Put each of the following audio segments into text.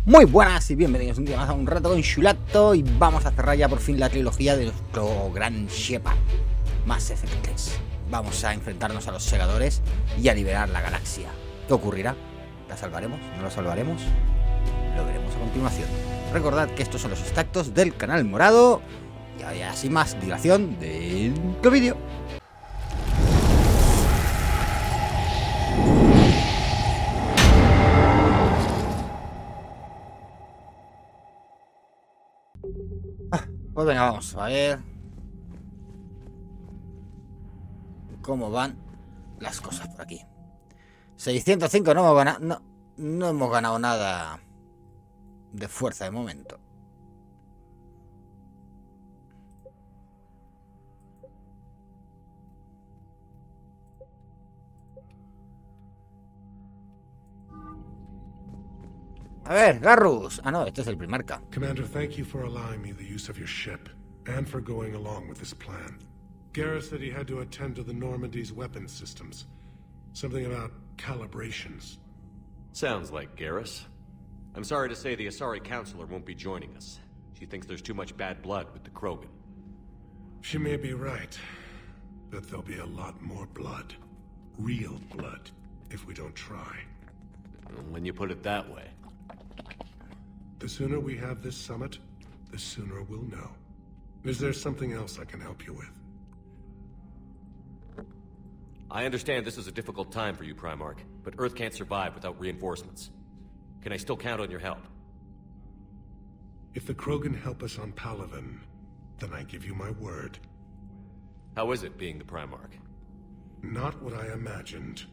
Muy buenas y bienvenidos un día más a un rato con Chulato. Y vamos a cerrar ya por fin la trilogía de nuestro gran Shepard, Mass Effect 3. Vamos a enfrentarnos a los segadores y a liberar la galaxia. ¿Qué ocurrirá? ¿La salvaremos? ¿No la salvaremos? Lo veremos a continuación. Recordad que estos son los extractos del canal morado. Y ahora sin más dilación dentro vídeo. Pues venga, vamos a ver cómo van las cosas por aquí. 605, no hemos ganado, no hemos ganado nada de fuerza de momento. A ver, Garrus. Ah, no, este es el primarca. Commander, thank you for allowing me the use of your ship, and for going along with this plan. Garrus said he had to attend to the Normandy's weapons systems. Something about calibrations. Sounds like Garrus. I'm sorry to say the Asari Counselor won't be joining us. She thinks there's too much bad blood with the Krogan. She may be right, but there'll be a lot more blood. Real blood, if we don't try. When you put it that way. The sooner we have this summit, the sooner we'll know. Is there something else I can help you with? I understand this is a difficult time for you, Primarch, but Earth can't survive without reinforcements. Can I still count on your help? If the Krogan help us on Palaven, then I give you my word. How is it being the Primarch? Not what I imagined.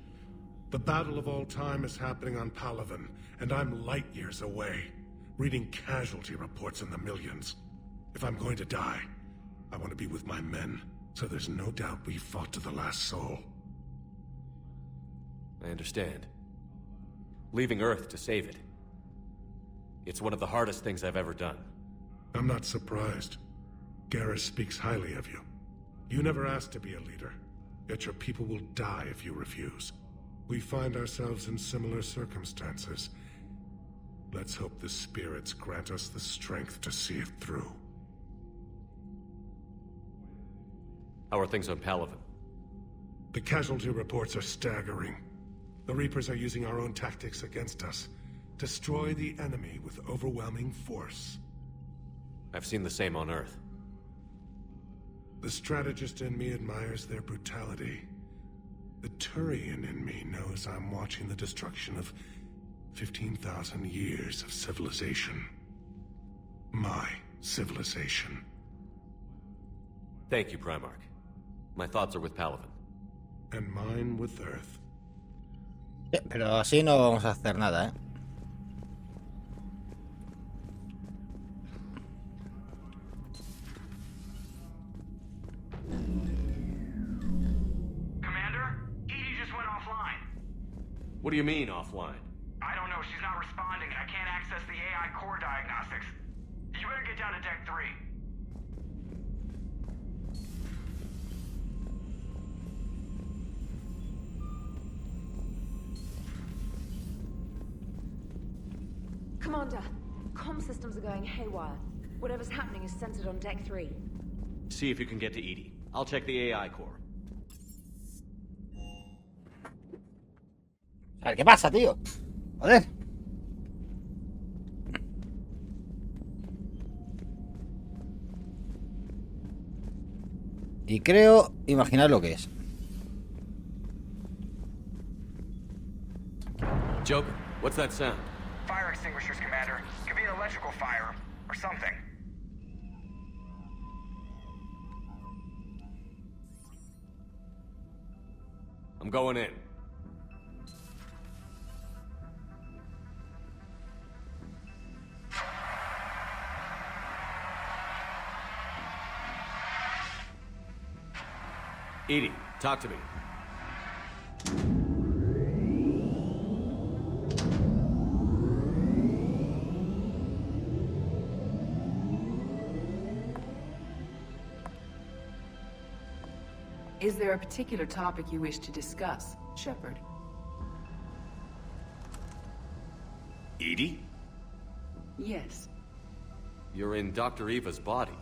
The battle of all time is happening on Palaven, and I'm light years away, reading casualty reports in the millions. If I'm going to die, I want to be with my men, so there's no doubt we fought to the last soul. I understand. Leaving Earth to save it. It's one of the hardest things I've ever done. I'm not surprised. Garrus speaks highly of you. You never asked to be a leader, yet your people will die if you refuse. We find ourselves in similar circumstances. Let's hope the spirits grant us the strength to see it through. How are things on Palaven? The casualty reports are staggering. The Reapers are using our own tactics against us. Destroy the enemy with overwhelming force. I've seen the same on Earth. The strategist in me admires their brutality. The Turian in me knows I'm watching the destruction of 15,000 years of civilization. My civilization. Thank you, Primarch. My thoughts are with Palaven. And mine with Earth. Pero así no vamos a hacer nada, ¿eh? Commander, Edie just went offline. What do you mean, offline? I don't know, she's not responding and I can't access the AI core diagnostics. You better get down to Deck 3. Commander, comm systems are going haywire. Whatever's happening is centered on Deck 3. See if you can get to Edie. I'll check the AI core. A ver, ¿qué pasa, tío? Joder. Y creo imaginar lo que es. Joker, what's that sound? Fire extinguishers, Commander. Could be an electrical fire, or something. I'm going in. Edie, talk to me. Is there a particular topic you wish to discuss, Shepard? Edie? Yes. You're in Dr. Eva's body.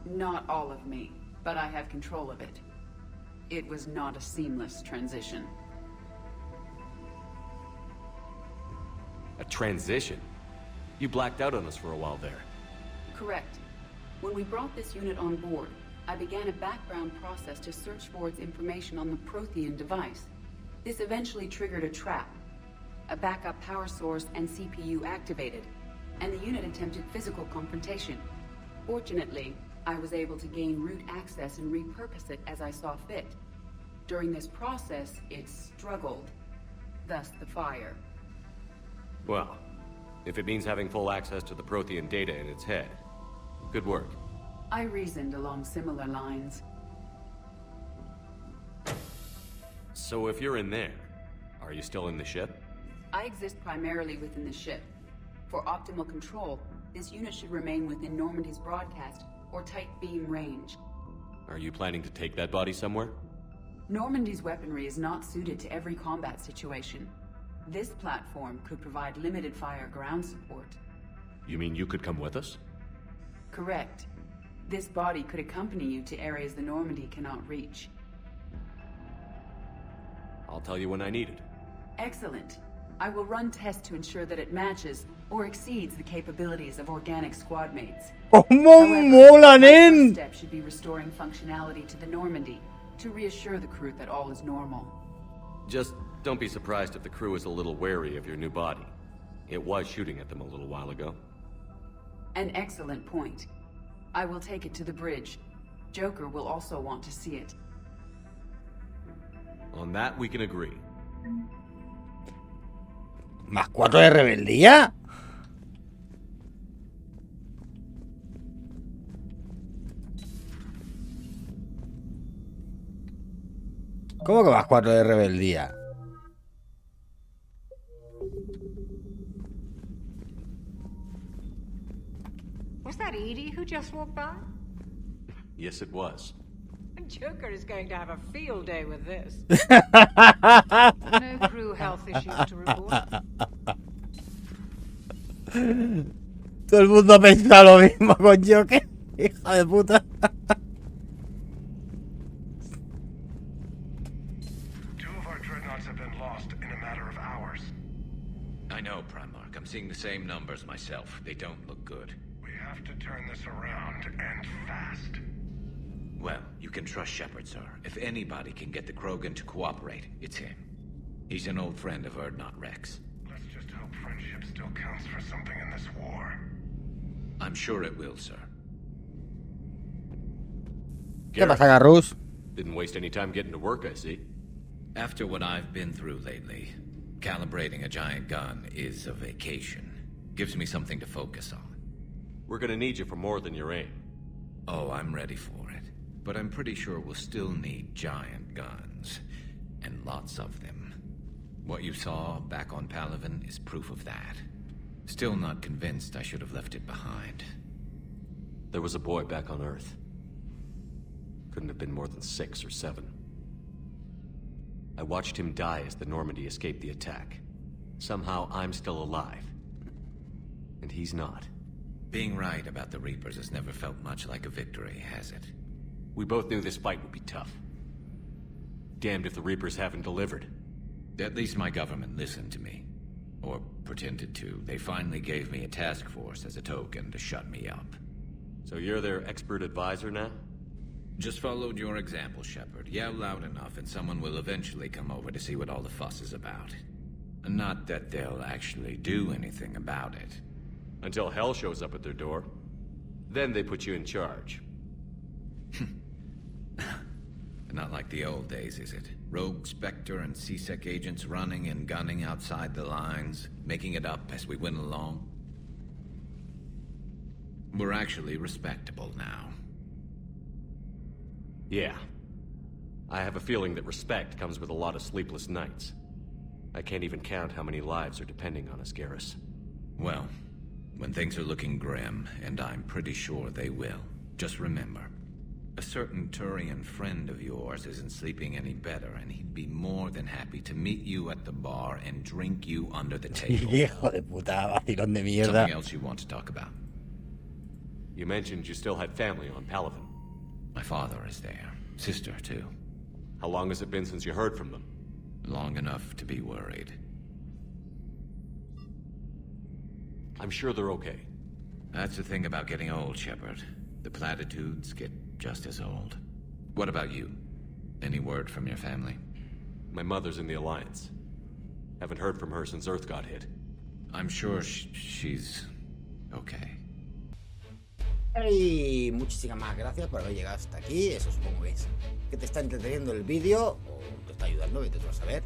Not all of me, but I have control of it. It was not a seamless transition. A transition? You blacked out on us for a while there. Correct. When we brought this unit on board, I began a background process to search for its information on the Prothean device. This eventually triggered a trap. A backup power source and CPU activated, and the unit attempted physical confrontation. Fortunately, I was able to gain root access and repurpose it as I saw fit. During this process, it struggled. Thus the fire. Well, if it means having full access to the Prothean data in its head, good work. I reasoned along similar lines. So if you're in there, are you still in the ship? I exist primarily within the ship. For optimal control, this unit should remain within Normandy's broadcast or tight beam range. Are you planning to take that body somewhere? Normandy's weaponry is not suited to every combat situation. This platform could provide limited fire ground support. You mean you could come with us? Correct. This body could accompany you to areas the Normandy cannot reach. I'll tell you when I need it. Excellent. I will run tests to ensure that it matches or exceeds the capabilities of organic squad mates. ¿Cómo However, mola, my nen? first step should be restoring functionality to the Normandy to reassure the crew that all is normal. Just don't be surprised if the crew is a little wary of your new body. It was shooting at them a little while ago. An excellent point. I will take it to the bridge. Joker will also want to see it. On that, we can agree. ¿Más 4 de rebeldía? ¿Cómo que más 4 de rebeldía? Was that Edie who just walked by? Yes, it was. Joker is going to have a field day with this. No crew health issues to report. Todo el mundo piensa lo mismo con Joker. Hija de puta. Two of our dreadnoughts have been lost in a matter of hours. I know, Primarch. I'm seeing the same numbers myself. They don't look good. We have to turn this around, and fast. Well, you can trust Shepard, sir. If anybody can get the Krogan to cooperate, it's him. He's an old friend of Urdnot Rex. Let's just hope friendship still counts for something in this war. I'm sure it will, sir. ¿Qué pasa, Garrus? Didn't waste any time getting to work, I see. After what I've been through lately, calibrating a giant gun is a vacation. Gives me something to focus on. We're gonna need you for more than your aim. Oh, I'm ready for it. But I'm pretty sure we'll still need giant guns. And lots of them. What you saw back on Palaven is proof of that. Still not convinced I should have left it behind. There was a boy back on Earth. Couldn't have been more than 6 or 7. I watched him die as the Normandy escaped the attack. Somehow I'm still alive. And he's not. Being right about the Reapers has never felt much like a victory, has it? We both knew this fight would be tough. Damned if the Reapers haven't delivered. At least my government listened to me. Or pretended to. They finally gave me a task force as a token to shut me up. So you're their expert advisor now? Just followed your example, Shepard. Yell loud enough and someone will eventually come over to see what all the fuss is about. Not that they'll actually do anything about it. Until hell shows up at their door. Then they put you in charge. Not like the old days, is it? Rogue Spectre and C-Sec agents running and gunning outside the lines, making it up as we went along. We're actually respectable now. Yeah. I have a feeling that respect comes with a lot of sleepless nights. I can't even count how many lives are depending on us, Garrus. Well, when things are looking grim, and I'm pretty sure they will, just remember, A certain Turian friend of yours isn't sleeping any better, and he'd be more than happy to meet you at the bar and drink you under the table. Hijo de puta, vacilón de mierda. Something else you want to talk about? You mentioned you still had family on Palaven. My father is there. Sister, too. How long has it been since you heard from them? Long enough to be worried. I'm sure they're okay. That's the thing about getting old, Shepard. The platitudes get just as old. What about you? Any word from your family? My mother's in the Alliance. Haven't heard from her since Earth got hit. I'm sure she's okay. Y muchísimas más gracias por haber llegado hasta aquí. Eso supongo que te está entreteniendo el vídeo o te está ayudando, vete tú a saber.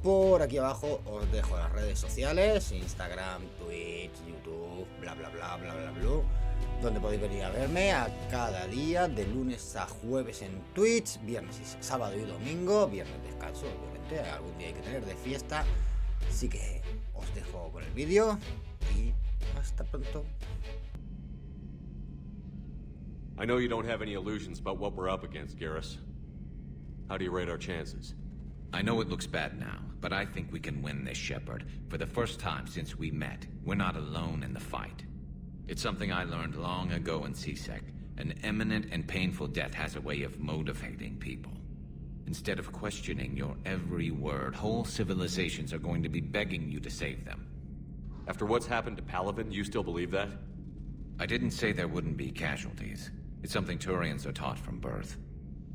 Por aquí abajo os dejo las redes sociales, Instagram, Twitch, YouTube, bla bla bla bla bla bla, donde podéis venir a verme a cada día, de lunes a jueves en Twitch, viernes y sábado y domingo, viernes descanso, obviamente, algún día hay que tener de fiesta. Así que os dejo con el vídeo y hasta pronto. I know you don't have any illusions about what we're up against, Garrus. How do you rate our chances? I know it looks bad now, but I think we can win this, Shepard. For the first time since we met, we're not alone in the fight. It's something I learned long ago in CSEC. An imminent and painful death has a way of motivating people. Instead of questioning your every word, whole civilizations are going to be begging you to save them. After what's happened to Palaven, you still believe that? I didn't say there wouldn't be casualties. It's something Turians are taught from birth.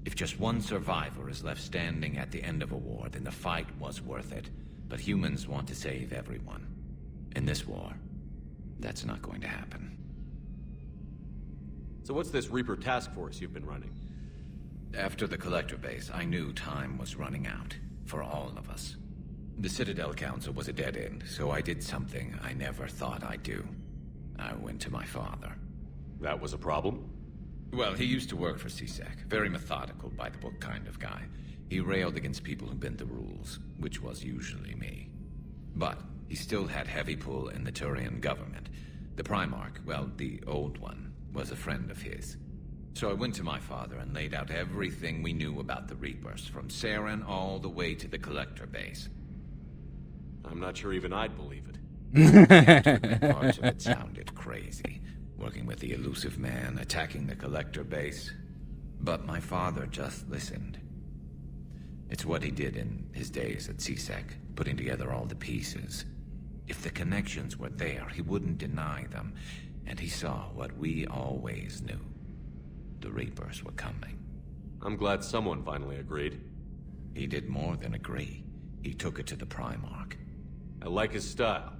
If just one survivor is left standing at the end of a war, then the fight was worth it. But humans want to save everyone. In this war, that's not going to happen. So what's this Reaper task force you've been running? After the Collector base, I knew time was running out. For all of us. The Citadel Council was a dead end, so I did something I never thought I'd do. I went to my father. That was a problem? Well, he used to work for CSEC. Very methodical, by-the-book kind of guy. He railed against people who bent the rules, which was usually me. But he still had heavy pull in the Turian government. The Primarch, well, the old one, was a friend of his. So I went to my father and laid out everything we knew about the Reapers, from Saren all the way to the Collector base. I'm not sure even I'd believe it. Parts of it sounded crazy. Working with the elusive man, attacking the Collector base. But my father just listened. It's what he did in his days at CSEC, putting together all the pieces. If the connections were there, he wouldn't deny them. And he saw what we always knew. The Reapers were coming. I'm glad someone finally agreed. He did more than agree. He took it to the Primarch. I like his style.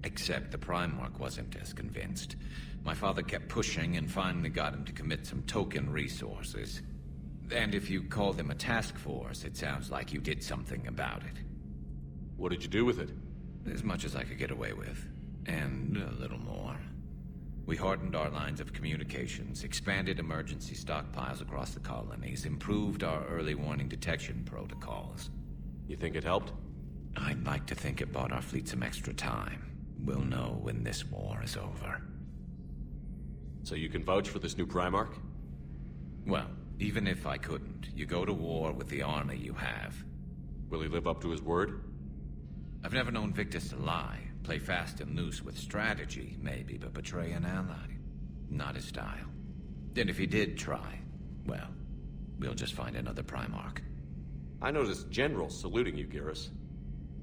Except the Primarch wasn't as convinced. My father kept pushing and finally got him to commit some token resources. And if you call them a task force, it sounds like you did something about it. What did you do with it? As much as I could get away with. And a little more. We hardened our lines of communications, expanded emergency stockpiles across the colonies, improved our early warning detection protocols. You think it helped? I'd like to think it bought our fleet some extra time. We'll know when this war is over. So you can vouch for this new Primarch? Well, even if I couldn't, you go to war with the army you have. Will he live up to his word? I've never known Victus to lie. Play fast and loose with strategy, maybe, but betray an ally. Not his style. And if he did try, well, we'll just find another Primarch. I noticed generals saluting you, Garrus.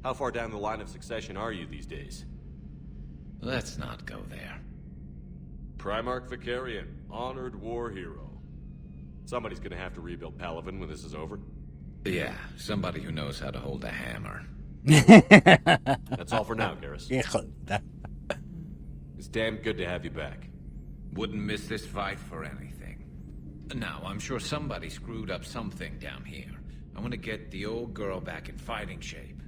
How far down the line of succession are you these days? Let's not go there. Primarch Vicarian, honored war hero. Somebody's gonna have to rebuild Palaven when this is over. Yeah, somebody who knows how to hold a hammer. That's all for now, Garrus. It's damn good to have you back. Wouldn't miss this fight for anything. Now, I'm sure somebody screwed up something down here. I want to get the old girl back in fighting shape.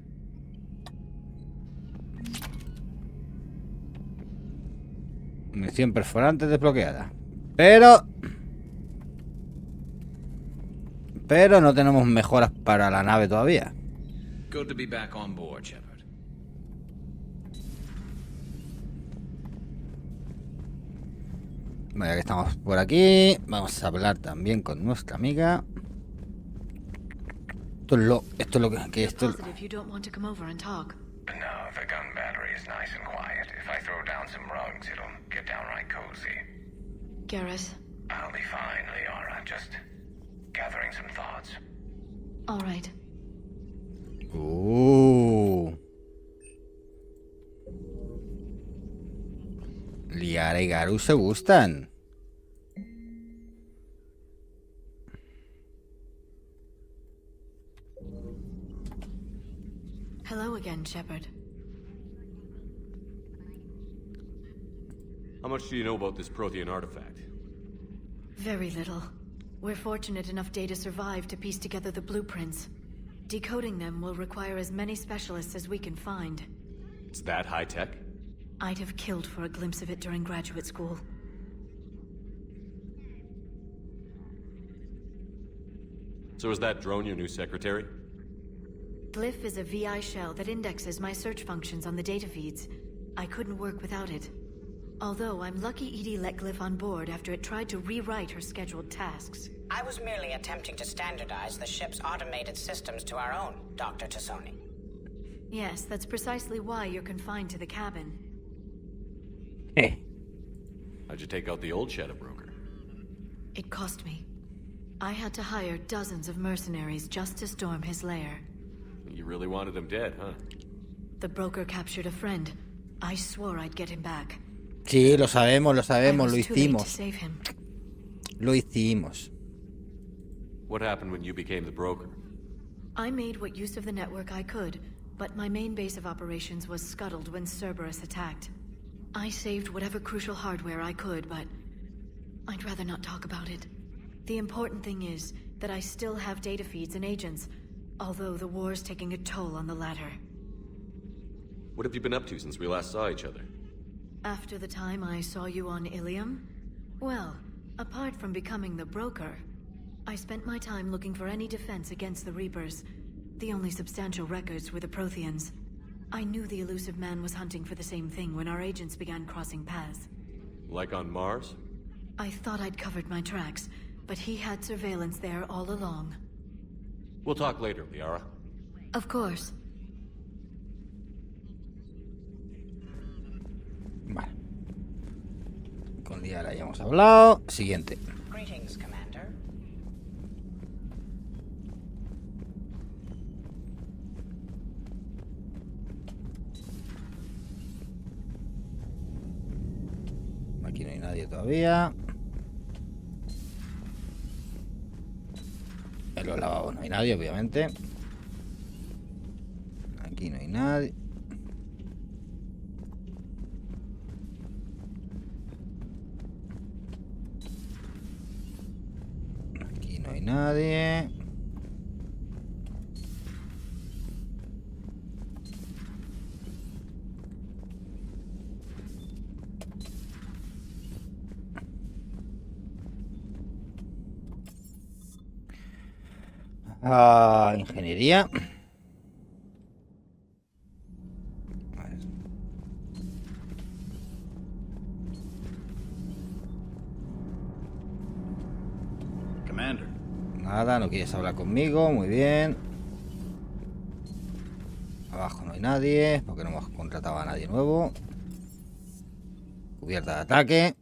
Misión perforante desbloqueada. Pero no tenemos mejoras para la nave todavía. Good to be back on board, Shepard. Vaya que estamos por aquí. Vamos a hablar también con nuestra amiga. Esto es lo que esto. No, the gun battery is nice and quiet. If I throw down some rugs, it'll get downright cozy. Garrus. I'll be fine, Liara. Just gathering some thoughts. All right. Liara y Garus se gustan. Hello again, Shepard. How much do you know about this Prothean artifact? Very little. We're fortunate enough Data survived to piece together the blueprints. Decoding them will require as many specialists as we can find. It's that high-tech? I'd have killed for a glimpse of it during graduate school. So is that drone your new secretary? Glyph is a VI shell that indexes my search functions on the data feeds. I couldn't work without it. Although I'm lucky EDI let Glyph on board after it tried to rewrite her scheduled tasks. I was merely attempting to standardize the ship's automated systems to our own, Dr. Tassoni. Yes, that's precisely why you're confined to the cabin. Hey. How'd you take out the old shadow broker? It cost me. I had to hire dozens of mercenaries just to storm his lair. You really wanted him dead, huh? The broker captured a friend. I swore I'd get him back. Sí, lo sabemos, lo I was too late to save him. Lo hicimos. What happened when you became the broker? I made what use of the network I could, but my main base of operations was scuttled when Cerberus attacked. I saved whatever crucial hardware I could, but I'd rather not talk about it. The important thing is that I still have data feeds and agents, although the war's taking a toll on the latter. What have you been up to since we last saw each other? After the time I saw you on Ilium? Well, apart from becoming the broker, I spent my time looking for any defense against the Reapers. The only substantial records were the Protheans. I knew the elusive man was hunting for the same thing when our agents began crossing paths. Like on Mars? I thought I'd covered my tracks, but he had surveillance there all along. We'll talk later, Liara. Of course. Vale. Con Liara ya hemos hablado. Siguiente. Greetings, Commander. Aquí no hay nadie todavía. En los lavabos no hay nadie, obviamente. Aquí no hay nadie. Aquí no hay nadie. Ingeniería. A ver. Commander. Nada, no quieres hablar conmigo, muy bien. Abajo no hay nadie, porque no hemos contratado a nadie nuevo. Cubierta de ataque.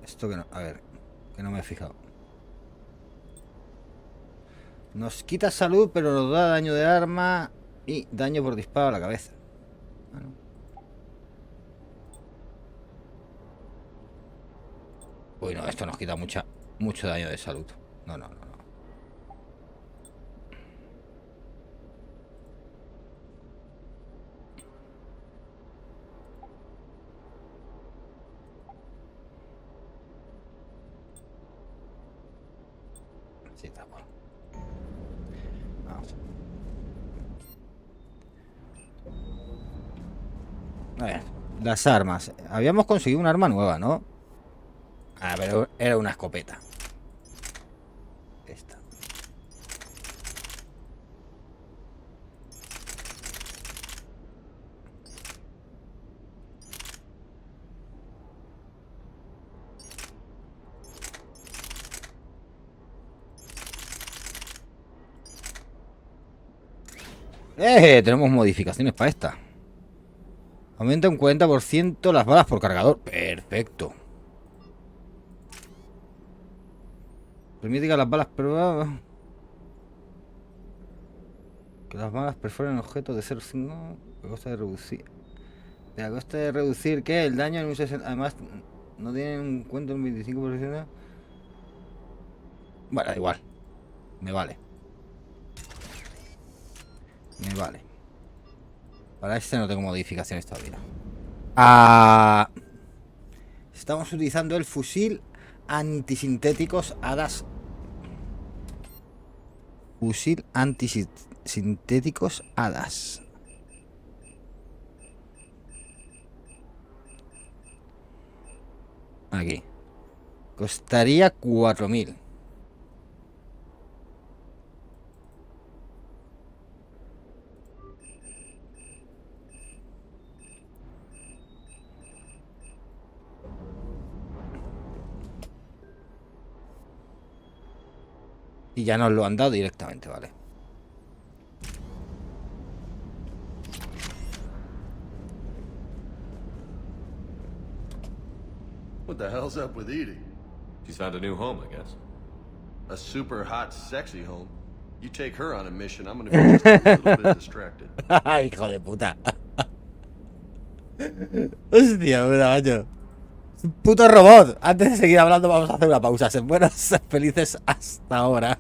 Esto que no, a ver, que no me he fijado. Nos quita salud, pero nos da daño de arma y daño por disparo a la cabeza. Bueno. Uy, no, esto nos quita mucho daño de salud. No. Sí, está bueno. Vamos. A ver, las armas. Habíamos conseguido un arma nueva, ¿no? Ah, pero era una escopeta. Esta. Tenemos modificaciones para esta. Aumenta un 40% las balas por cargador. Perfecto. Permite que las balas que las balas perforen objetos de 0,5 a costa de reducir. A costa de reducir ¿qué? El daño en un 60. Además, no tienen en cuenta un 25%. Bueno, da igual. Me vale. Me vale. Para este no tengo modificaciones todavía. Estamos utilizando el fusil antisintéticos hadas. Fusil antisintéticos hadas. Aquí. Costaría 4000. Y ya nos lo han dado directamente, vale. What the hell's up with Edie? She's found a new home, I guess. A super hot, sexy home. You take her on a mission, I'm gonna be just a little bit distracted. Hijo de puta. Hostia, puta, macho. Es un puto robot. Antes de seguir hablando, vamos a hacer una pausa. Sed buenos, sed felices hasta ahora.